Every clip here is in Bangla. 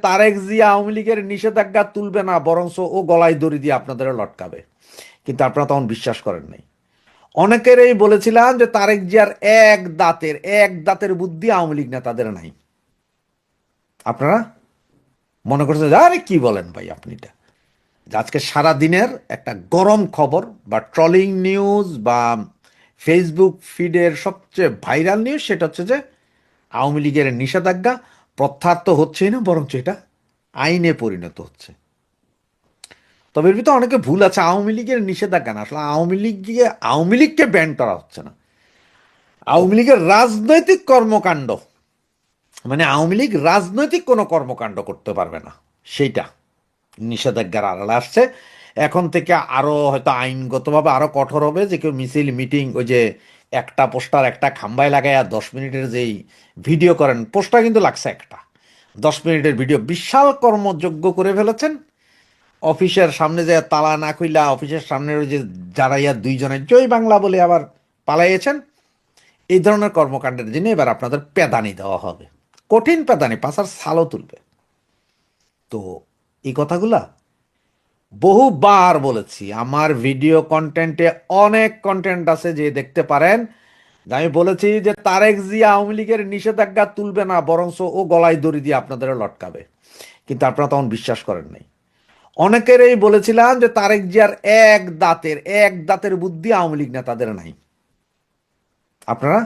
তারেক জিয়া আওয়ামী লীগের নিষেধাজ্ঞা তুলবে না, বরঞ্চ ও গলায় দড়ি দিয়ে আপনাদের লটকাবে। কিন্তু আপনারা তখন বিশ্বাস করেন নাই। অনেকেরই বলেছিলাম যে তারেক জিয়ার এক দাঁতের বুদ্ধি আওয়ামী লীগ নেতাদের নাই। আপনারা মনে করছেন যে আরে কি বলেন ভাই আপনি এটা। আজকে সারা দিনের একটা গরম খবর বা ট্রলিং নিউজ বা ফেসবুক ফিডের সবচেয়ে ভাইরাল নিউজ সেটা হচ্ছে যে আওয়ামী লীগের নিষেধাজ্ঞা প্রত্যাহার তো হচ্ছেই না, বরঞ্চ এটা আইনে পরিণত হচ্ছে। তবে এর ভিতরে অনেকে ভুল আছে, আওয়ামী লীগের নিষেধাজ্ঞা না, আসলে আওয়ামী লীগকে ব্যান করা হচ্ছে না, আওয়ামী লীগের রাজনৈতিক কর্মকাণ্ড, মানে আওয়ামী লীগ রাজনৈতিক কোনো কর্মকাণ্ড করতে পারবে না, সেইটা নিষেধাজ্ঞার আড়ালে আসছে। এখন থেকে আরো হয়তো আইনগতভাবে আরো কঠোর হবে, যে কেউ মিছিল মিটিং ওই যে একটা পোস্টার একটা খাম্বায় লাগায় আর 10 মিনিটের যেই ভিডিও করেন, পোস্টার কিন্তু লাগছে একটা 10 মিনিটের ভিডিও, বিশাল কর্মযোগ্য করে ফেলেছেন। অফিসের সামনে যে তালা না খুইলা অফিসের সামনের ওই যে যারা ইয়া দুইজনের জয় বাংলা বলে আবার পালাইয়েছেন, এই ধরনের কর্মকাণ্ডের জন্য এবার আপনাদের পেদানি দেওয়া হবে, কঠিন পেদানি, পাশার ছালও তুলবে। তো এই কথাগুলা বহুবার বলেছি, আমার ভিডিও কন্টেন্টে অনেক কন্টেন্ট আছে যে দেখতে পারেন। আমি বলেছি যে তারেক জিয়া আওয়ামী লীগের নিষেধাজ্ঞা তুলবে না, বরঞ্চ ও গলায় দড়ি দিয়ে আপনাদের লটকাবে। কিন্তু আপনারা তখন বিশ্বাস করেন নাই। অনেকেরই বলেছিলাম যে তারেক জিয়ার এক দাঁতের বুদ্ধি আওয়ামী লীগ নেতাদের নাই। আপনারা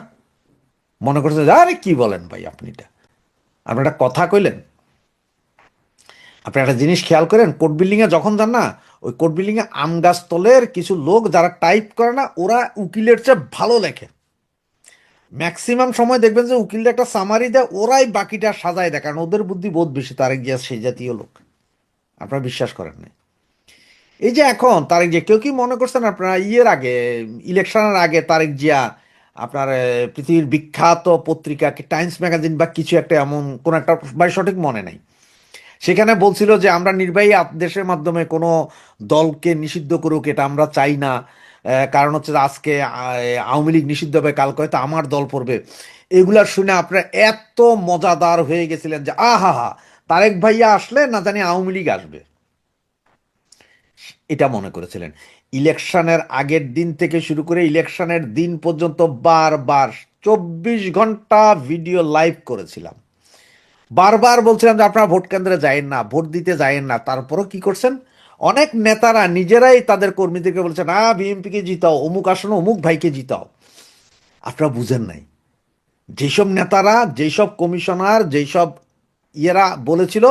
মনে করছেন যে আরে কি বলেন ভাই আপনি এটা। আপনি একটা কথা কইলেন, আপনি একটা জিনিস খেয়াল করেন, কোর্ট বিল্ডিং এ যখন যান না, ওই কোর্ট বিল্ডিং এ আম গাছ তলের কিছু লোক যারা টাইপ করে না, ওরা উকিলের চেয়ে ভালো লেখে। ম্যাক্সিমাম সময় দেখবেন যে উকিলরা একটা সামারি দেয়, ওরাই বাকিটা সাজায় দেয়, কারণ ওদের বুদ্ধি বহুত বেশি, তারেক জিয়া সেই জাতীয় লোক। আপনারা বিশ্বাস করেন না। এই যে এখন তারেক জিয়া, কেউ কি মনে করছেন আপনারা ইয়ের আগে, ইলেকশনের আগে তারেক জিয়া আপনার পৃথিবীর বিখ্যাত পত্রিকা টাইমস ম্যাগাজিন বা কিছু একটা, এমন কোন একটা ভাই সঠিক মনে নাই, সেখানে বলছিল যে আমরা নির্বাহী আদেশের মাধ্যমে কোনো দলকে নিষিদ্ধ করুক, এটা আমরা চাই না। কারণ হচ্ছে যে আজকে আওয়ামী লীগ নিষিদ্ধ হবে, কালকে হয়তো আমার দল পড়বে। এগুলা শুনে আপনারা এত মজাদার হয়ে গেছিলেন যে আহা হা, তারেক ভাইয়া আসলে না জানি আওয়ামী লীগ আসবে, এটা মনে করেছিলেন। ইলেকশনের আগের দিন থেকে শুরু করে ইলেকশনের দিন পর্যন্ত বারবার 24 ঘন্টা ভিডিও লাইভ করেছিলাম, বারবার বলছিলাম যে আপনারা ভোট কেন্দ্রে যায়েন না, ভোট দিতে যায়েন না। তারপরও কি করছেন, অনেক নেতারা নিজেরাই তাদের কর্মীদেরকে বলছে না বিএনপিকে জিতাও, অমুক আসনে অমুক ভাইকে জিতাও। আপনারা বুঝেন নাই, যেসব নেতারা, যেসব কমিশনার, যেসব ইয়েরা বলেছিল,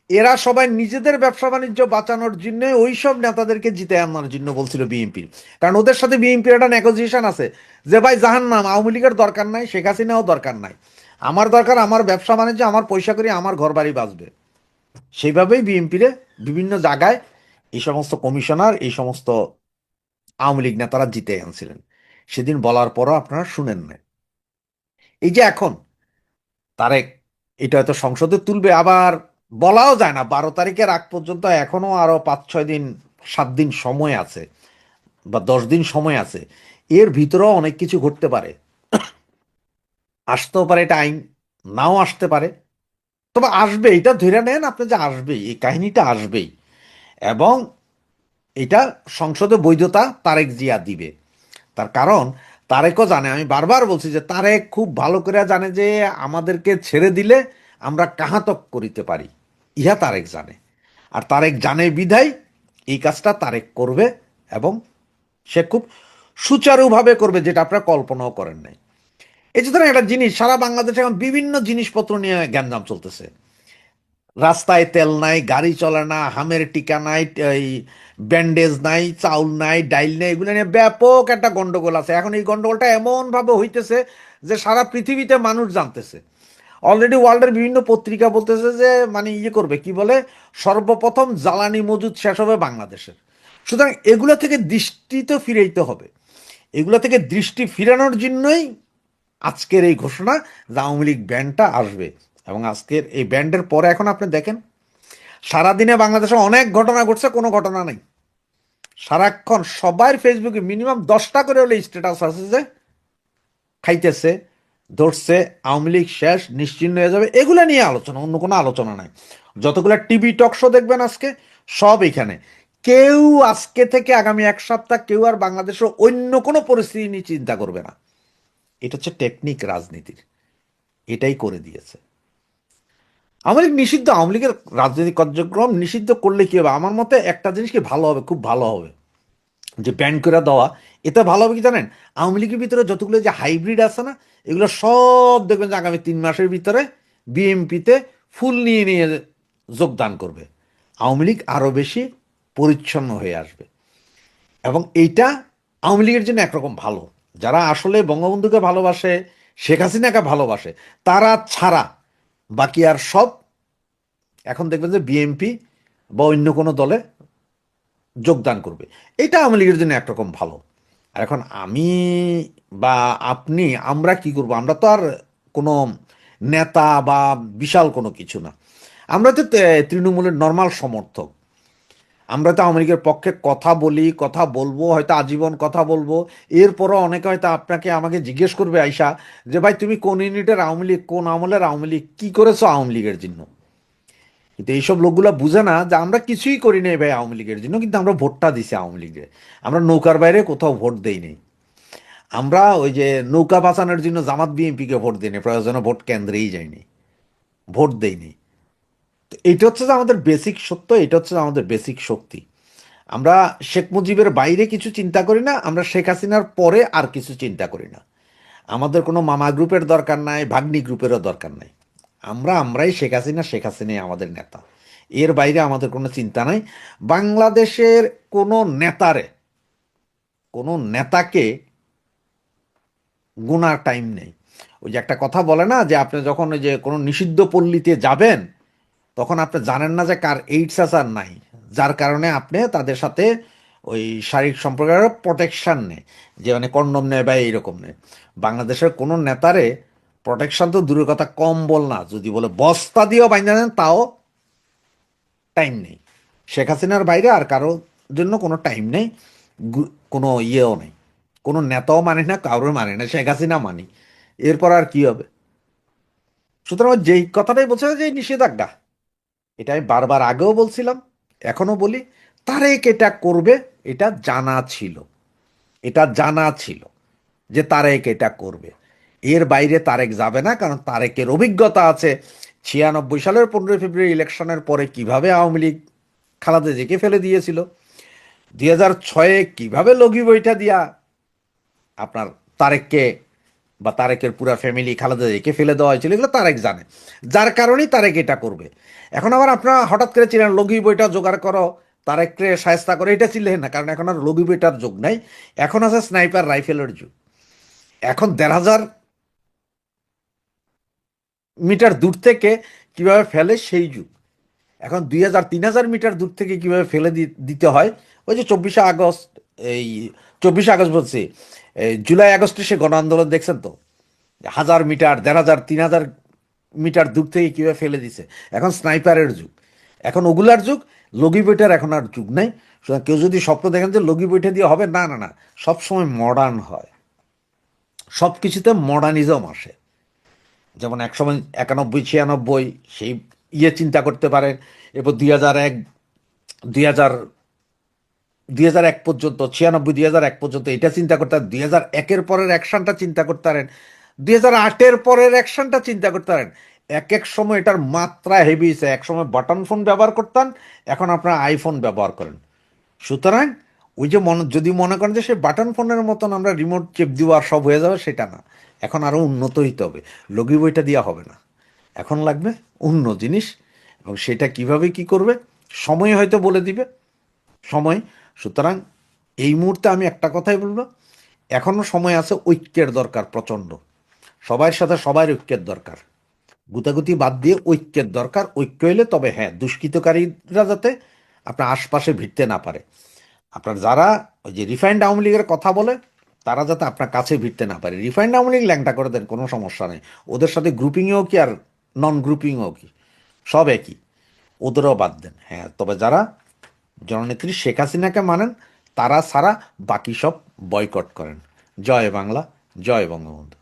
এরা সবাই নিজেদের ব্যবসা বাণিজ্য বাঁচানোর জন্য ওই সব নেতাদেরকে জিতে আনার জন্য বলছিল বিএনপির। কারণ ওদের সাথে বিএনপির একটা নেগোসিয়েশন আছে যে ভাই জাহান্নাম, আওয়ামী লীগের দরকার নাই, শেখ হাসিনাও দরকার নাই, আমার দরকার আমার ব্যবসা বাণিজ্য, আমার পয়সা করি, আমার ঘর বাড়ি বাঁচবে। সেইভাবেই বিএনপিরে বিভিন্ন জায়গায় এই সমস্ত কমিশনার, এই সমস্ত আওয়ামী লীগ নেতারা জিতে আনছিলেন। সেদিন বলার পরও আপনারা শুনেন না। এই যে এখন তারেক এটা হয়তো সংসদে তুলবে, আবার বলাও যায় না, 12 তারিখের আগ পর্যন্ত এখনো আরো 5-6 দিন, 7 দিন সময় আছে বা 10 দিন সময় আছে। এর ভিতরেও অনেক কিছু ঘটতে পারে, আসতেও পারে, এটা আইন নাও আসতে পারে। তবে আসবে, এটা ধরে নেন আপনি যে আসবেই, এই কাহিনীটা আসবেই। এবং এটা সংসদে বৈধতা তারেক জিয়া দিবে। তার কারণ তারেকও জানে, আমি বারবার বলছি যে তারেক খুব ভালো করে জানে যে আমাদেরকে ছেড়ে দিলে আমরা কাহাতক করিতে পারি, ইহা তারেক জানে। আর তারেক জানে বিধায় এই কাজটা তারেক করবে, এবং সে খুব সুচারুভাবে করবে, যেটা আপনারা কল্পনাও করেন নাই। এই যে ধরেন একটা জিনিস, সারা বাংলাদেশে এখন বিভিন্ন জিনিসপত্র নিয়ে গ্যাঞ্জাম চলতেছে। রাস্তায় তেল নাই, গাড়ি চলে না, হামের টিকা নাই, এই ব্যান্ডেজ নাই, চাউল নাই, ডাইল নাই, এগুলো নিয়ে ব্যাপক একটা গন্ডগোল আছে। এখন এই গন্ডগোলটা এমন ভাবে হইতেছে যে সারা পৃথিবীতে মানুষ জানতেছে। অলরেডি ওয়ার্ল্ডের বিভিন্ন পত্রিকা বলতেছে যে মানে ইয়ে করবে, কি বলে, সর্বপ্রথম জ্বালানি মজুদ শেষ হবে বাংলাদেশের। সুতরাং এগুলো থেকে দৃষ্টি তো ফিরাইতে হবে, এগুলো থেকে দৃষ্টি ফিরানোর জন্যই আজকের এই ঘোষণা যে আওয়ামী লীগ ব্যান্ডটা আসবে। এবং আজকের এই ব্যান্ডের পরে এখন আপনি দেখেন, সারাদিনে বাংলাদেশে অনেক ঘটনা ঘটছে, কোনো ঘটনা নেই। সারাক্ষণ সবার ফেসবুকে মিনিমাম 10টা করে হলে স্ট্যাটাস আছে যে খাইতেছে, ধরছে, আওয়ামী লীগ শেষ, নিশ্চিহ্ন হয়ে যাবে, এগুলো নিয়ে আলোচনা, অন্য কোনো আলোচনা নাই। যতগুলো টিভি টক শো দেখবেন আজকে, সব এখানে। কেউ আজকে থেকে আগামী এক সপ্তাহ কেউ আর বাংলাদেশের অন্য কোনো পরিস্থিতি নিয়ে চিন্তা করবে না। এটা হচ্ছে টেকনিক রাজনীতির, এটাই করে দিয়েছে। আওয়ামী লীগ নিষিদ্ধ, আওয়ামী লীগের রাজনৈতিক কার্যক্রম নিষিদ্ধ করলে কি হবে? আমার মতে একটা জিনিস কি ভালো হবে, খুব ভালো হবে, যে ব্যান করে দেওয়া। এতে ভালো হবে কি জানেন? আওয়ামী লীগের ভিতরে যতগুলো যে হাইব্রিড আছে না, এগুলো সব দেখবেন যে আগামী 3 মাসের ভিতরে বিএমপিতে ফুল নিয়ে নিয়ে যোগদান করবে। আওয়ামী লীগ আরও বেশি পরিচ্ছন্ন হয়ে আসবে, এবং এইটা আওয়ামী লীগের জন্য একরকম ভালো। যারা আসলে বঙ্গবন্ধুকে ভালোবাসে, শেখ হাসিনাকে ভালোবাসে, তারা ছাড়া বাকি আর সব এখন দেখবেন যে বিএনপি বা অন্য কোনো দলে যোগদান করবে। এটা আওয়ামী লীগের জন্য একরকম ভালো। আর এখন আমি বা আপনি, আমরা কি করব? আমরা তো আর কোনো নেতা বা বিশাল কোনো কিছু না। আমরা তো তৃণমূলের নর্মাল সমর্থক। আমরা তো আওয়ামী লীগের পক্ষে কথা বলি, কথা বলবো, হয়তো আজীবন কথা বলবো। এরপরও অনেকে হয়তো আপনাকে আমাকে জিজ্ঞেস করবে আইসা, যে ভাই তুমি কোন ইউনিটের আওয়ামী লীগ, কোন আমলের আওয়ামী লীগ, কি করেছো আওয়ামী লীগের জন্য? কিন্তু এইসব লোকগুলো বুঝে না যে আমরা কিছুই করি নাই ভাই আওয়ামী লীগের জন্য, কিন্তু আমরা ভোটটা দিছি আওয়ামী লীগে। আমরা নৌকার বাইরে কোথাও ভোট দেই নাই। আমরা ওই যে নৌকা বাঁচানোর জন্য জামাত বিএনপিকে ভোট দিইনি, প্রয়োজনে ভোট কেন্দ্রেই যাইনি, ভোট দেইনি। তো এটা হচ্ছে যে আমাদের বেসিক সত্য, এটা হচ্ছে যে আমাদের বেসিক শক্তি। আমরা শেখ মুজিবের বাইরে কিছু চিন্তা করি না, আমরা শেখ হাসিনার পরে আর কিছু চিন্তা করি না। আমাদের কোনো মামা গ্রুপের দরকার নাই, ভাগ্নি গ্রুপেরও দরকার নাই। আমরাই শেখ হাসিনা, শেখ হাসিনাই আমাদের নেতা। এর বাইরে আমাদের কোনো চিন্তা নাই। বাংলাদেশের কোনো নেতারে, কোনো নেতাকে গোনার টাইম নেই। ওই যে একটা কথা বলে না, যে আপনি যখন ওই যে কোনো নিষিদ্ধ পল্লীতে যাবেন, তখন আপনি জানেন না যে কার এইডস আছে আর নাই, যার কারণে আপনি তাদের সাথে ওই শারীরিক সম্পর্কের প্রোটেকশন নেই, যে মানে কন্ডম নেয় বা এইরকম নেই। বাংলাদেশের কোনো নেতারে প্রোটেকশন তো দূরের কথা, কম্বল না, যদি বলে বস্তা দিয়েও বাইন্ধা নেন তাও টাইম নেই। শেখ হাসিনার বাইরে আর কারোর জন্য কোনো টাইম নেই, কোনো ইয়েও নেই। কোনো নেতাও মানে না, কারোর মানে না, শেখ হাসিনা মানি। এরপর আর কি হবে? সুতরাং যেই কথাটাই বলছে যে এই নিষেধাজ্ঞা, এটা আমি বারবার আগেও বলছিলাম, এখনো বলি, তারেক এটা করবে, এটা জানা ছিল। এটা জানা ছিল যে তারেক এটা করবে। এর বাইরে তারেক যাবে না, কারণ তারেকের অভিজ্ঞতা আছে 96 সালের 15 ফেব্রুয়ারি ইলেকশনের পরে কিভাবে আওয়ামী লীগ খালেদা জিয়াকে ফেলে দিয়েছিল, 2006-এ কিভাবে লগি বইটা দিয়া আপনার তারেককে বা তারেকের পুরা ফ্যামিলি খালেদা জিয়াকে ফেলে দেওয়া হয়েছিল, এগুলো তারেক জানে। যার কারণেই তারেক এটা করবে। এখন আবার আপনারা হঠাৎ করে ছিলেন লগি বইটা জোগাড় করো, তারেককে সায়স্তা করে, এটা ছিলেন না, কারণ এখন আর লগি বইটার যুগ নাই। এখন আছে স্নাইপার রাইফেলের যুগ। এখন 1,500 মিটার দূর থেকে কিভাবে ফেলে সেই যুগ। এখন 2,000 3,000 মিটার দূর থেকে কিভাবে ফেলে দিতে হয়, ওই যে 24শে আগস্ট, এই 24শে আগস্ট বলছি, এই জুলাই আগস্টে সে গণ আন্দোলন দেখছেন তো, 1,000 মিটার, 1,500, 3,000 মিটার দূর থেকে কিভাবে ফেলে দিছে। এখন স্নাইপারের যুগ, এখন ওগুলার যুগ। লগি বইটার এখন আর যুগ নাই। সুতরাং কেউ যদি স্বপ্ন দেখেন যে লগি বইটা দিয়ে হবে, না না না, সবসময় মডার্ন হয়, সব কিছুতে মডার্নিজম আসে। যেমন একসময় 91 96 সেই চিন্তা করতে পারেন। এরপর 2001, 2000, 2001 পর্যন্ত, 96, 2001 পর্যন্ত এটা চিন্তা করতে পারেন। 2001-এর পরের অ্যাকশনটা চিন্তা করতে পারেন, 2008-এর পরের অ্যাকশনটা চিন্তা করতে পারেন। এক এক সময় এটার মাত্রা হেভি হয়েছে। এক সময় বাটন ফোন ব্যবহার করতেন, এখন আপনারা আইফোন ব্যবহার করেন। সুতরাং ওই যে যদি মনে করেন যে সে বাটন ফোনের মতন আমরা রিমোট চেপ দিব আর সব হয়ে যাবে, সেটা না। এখন আরও উন্নত হইতে হবে। লগি বইটা দেওয়া হবে না, এখন লাগবে অন্য জিনিস। এবং সেটা কিভাবে কি করবে, সময় হয়তো বলে দিবে, সময়। সুতরাং এই মুহূর্তে আমি একটা কথাই বলবো, এখনো সময় আছে, ঐক্যের দরকার প্রচণ্ড। সবার সাথে সবার ঐক্যের দরকার, গুতাগুতি বাদ দিয়ে ঐক্যের দরকার। ঐক্য হলে তবে হ্যাঁ, দুষ্কৃতকারীরা যাতে আপনার আশপাশে ভিড়তে না পারে। আপনার যারা ওই যে রিফাইন্ড আওয়ামী লীগের কথা বলে, তারা যাতে আপনার কাছে ভিড়তে না পারে। রিফাইন্ড আওয়ামী লীগ ল্যাংটা করে দেন, কোনো সমস্যা নেই। ওদের সাথে গ্রুপিংয়েও কি আর নন গ্রুপিংও কি, সব একই, ওদেরও বাদ দেন। হ্যাঁ, তবে যারা জননেত্রী শেখ হাসিনাকে মানেন, তারা ছাড়া বাকি সব বয়কট করেন। জয় বাংলা, জয় বঙ্গবন্ধু।